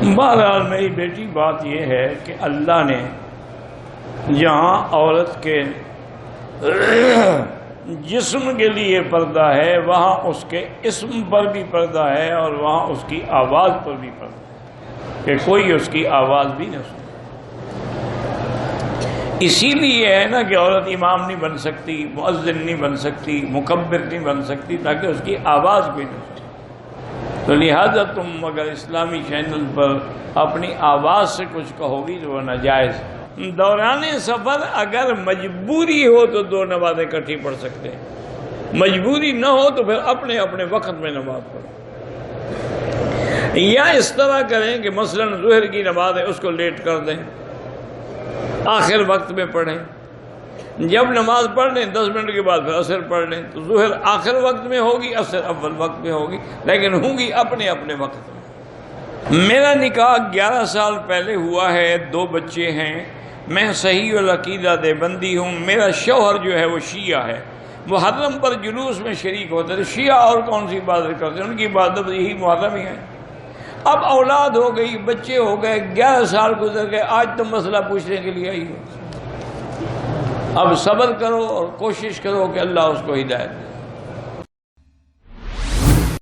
بہرحال میری بیٹی بات یہ ہے کہ اللہ نے جہاں عورت کے جسم کے لیے پردہ ہے وہاں اس کے اسم پر بھی پردہ ہے اور وہاں اس کی آواز پر بھی پردہ ہے کہ کوئی اس کی آواز بھی نہ سنے۔ اسی لیے ہے نا کہ عورت امام نہیں بن سکتی، مؤذن نہیں بن سکتی، مکبر نہیں بن سکتی، تاکہ اس کی آواز کوئی نہ سنے۔ تو لہذا تم اگر اسلامی چینل پر اپنی آواز سے کچھ کہو گی تو وہ ناجائز ہے۔ دوران سفر اگر مجبوری ہو تو 2 نمازیں اکٹھی پڑھ سکتے ہیں، مجبوری نہ ہو تو پھر اپنے اپنے وقت میں نماز پڑھو۔ یا اس طرح کریں کہ مثلا ظہر کی نماز ہے اس کو لیٹ کر دیں، آخر وقت میں پڑھیں، جب نماز پڑھ لیں 10 منٹ کے بعد پھر عصر پڑھ لیں، تو ظہر آخر وقت میں ہوگی، عصر اول وقت میں ہوگی، لیکن ہوں گی اپنے اپنے وقت میں۔ میرا نکاح 11 سال پہلے ہوا ہے، 2 بچے ہیں، میں صحیح العقیدہ دیوبندی ہوں، میرا شوہر جو ہے وہ شیعہ ہے، محرم پر جلوس میں شریک ہوتے تھے۔ شیعہ اور کون سی عبادت کرتے ہیں، ان کی عبادت یہی محرم ہی ہے۔ اب اولاد ہو گئی، بچے ہو گئے، 11 سال گزر گئے، آج تم مسئلہ پوچھنے کے لیے آئی ہو۔ اب صبر کرو اور کوشش کرو کہ اللہ اس کو ہدایت دے۔